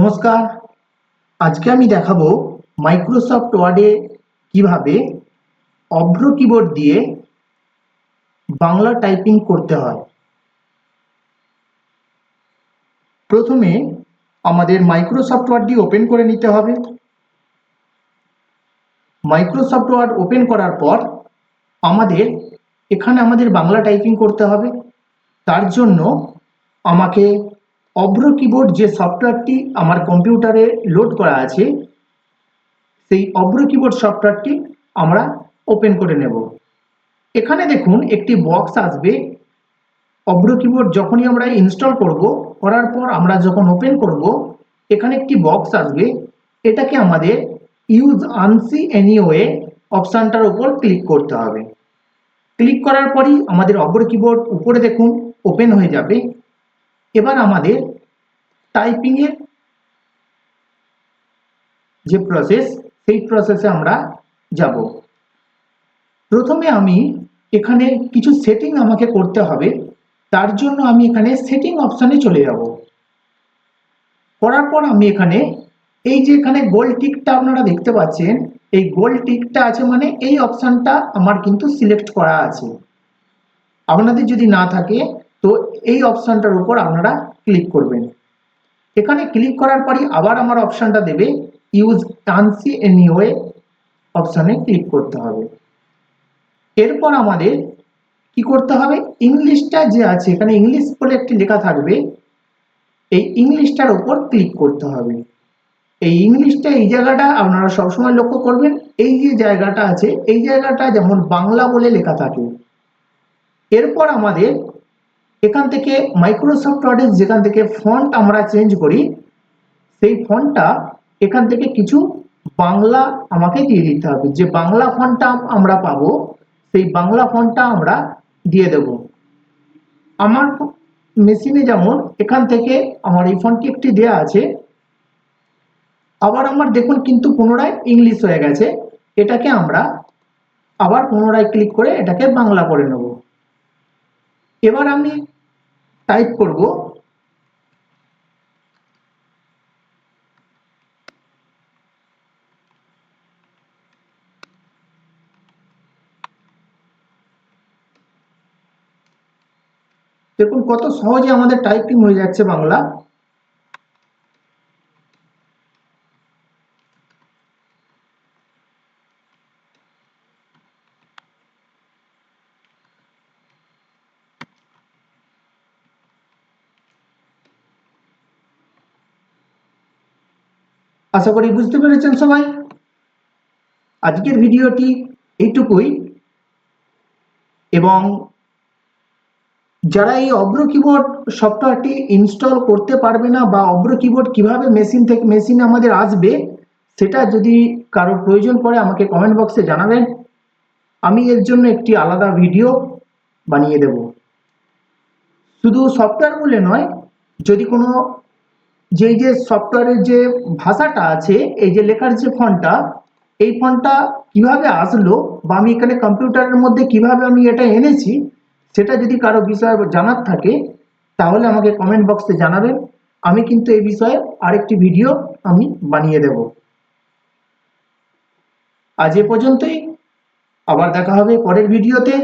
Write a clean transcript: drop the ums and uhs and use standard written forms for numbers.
নমস্কার। আজকে আমি দেখাবো মাইক্রোসফট ওয়ার্ডে কিভাবে অভ্র কিবোর্ড দিয়ে বাংলা টাইপিং করতে হয়। প্রথমে আমাদের মাইক্রোসফট ওয়ার্ডটি ওপেন করে নিতে হবে। মাইক্রোসফট ওয়ার্ড ওপেন করার পর আমাদের বাংলা টাইপিং করতে হবে। তার জন্য আমাকে অভ্র কিবোর্ড যে সফটওয়্যারটি আমার কম্পিউটারে লোড করা আছে সেই অভ্র কিবোর্ড সফটওয়্যারটি আমরা ওপেন করে নেব। এখানে দেখুন একটি বক্স আসবে। অভ্র কিবোর্ড যখনই আমরা ইনস্টল করার পর আমরা যখন ওপেন করব এখানে একটি বক্স আসবে। এটাকে আমাদের ইউজ আনসি এনিওয়ে অপশানটার উপর ক্লিক করতে হবে। ক্লিক করার পরই আমাদের অভ্র কিবোর্ড উপরে দেখুন ওপেন হয়ে যাবে। এবার আমাদের টাইপিংয়ের যে প্রসেস সেই প্রসেসে আমরা যাব। প্রথমে আমি এখানে কিছু সেটিং আমাকে করতে হবে। তার জন্য আমি এখানে সেটিং অপশানে চলে যাব। করার পর আমি এখানে এই যে এখানে গোল টিকটা আপনারা দেখতে পাচ্ছেন, এই গোল টিকটা আছে মানে এই অপশানটা আমার কিন্তু সিলেক্ট করা আছে। আপনাদের যদি না থাকে তো এই অপশানটার উপর আপনারা ক্লিক করবেন। এখানে ক্লিক করার পরই আবার আমার অপশানটা দেবে ইউজ আনসি এনিওয়ে অপশানে ক্লিক করতে হবে। এরপর আমাদের কি করতে হবে, ইংলিশটা যে আছে এখানে ইংলিশ বলে একটি লেখা থাকবে, এই ইংলিশটার উপর ক্লিক করতে হবে। এই ইংলিশটা এই জায়গাটা আপনারা সবসময় লক্ষ্য করবেন, এই যে জায়গাটা আছে এই জায়গাটা যেমন বাংলা বলে লেখা থাকে। এরপর আমাদের এখান থেকে মাইক্রোসফট ওয়ার্ডে যেখান থেকে ফন্ট আমরা চেঞ্জ করি সেই ফন্টটা এখান থেকে কিছু বাংলা আমাকে দিয়ে দিতে হবে। যে বাংলা ফন্টটা আমরা পাবো সেই বাংলা ফন্টটা আমরা দিয়ে দেব। আমার মেশিনে যেমন এখান থেকে আমার এই ফন্টটি একটি দেয়া আছে, আবার আমার দেখুন কিন্তু পুনরায় ইংলিশ হয়ে গেছে। এটাকে আমরা আবার পুনরায় ক্লিক করে এটাকে বাংলা করে নেব। এবার আমি টাইপ করব দেখুন কত সহজে আমাদের টাইপিং হয়ে যাচ্ছে বাংলা। আশা করি বুঝতে পেরেছেন সবাই। আজকের ভিডিওটি এইটুকুই, এবং যারা এই অভ্র কিবোর্ড সফটওয়্যারটি ইনস্টল করতে পারবে না বা অভ্র কিবোর্ড কিভাবে মেশিন থেকে মেশিনে আমাদের আসবে সেটা যদি কারো প্রয়োজন পড়ে আমাকে কমেন্ট বক্সে জানাবেন। আমি এর জন্য একটি আলাদা ভিডিও বানিয়ে দেব। শুধু সফটওয়্যার বলে নয়, যদি কোনো যে সফটওয়্যারের যে ভাষাটা আছে এই যে লেখার যে ফন্টটা, এই ফন্টটা কিভাবে আসলো বা আমি এখানে কম্পিউটারের মধ্যে কিভাবে আমি এটা এনেছি সেটা যদি কারো বিষয়ে জানার থাকে তাহলে আমাকে কমেন্ট বক্সে জানাবেন। আমি কিন্তু এই বিষয়ে আরেকটি ভিডিও আমি বানিয়ে দেব। আজ এ পর্যন্তই, আবার দেখা হবে পরের ভিডিওতে।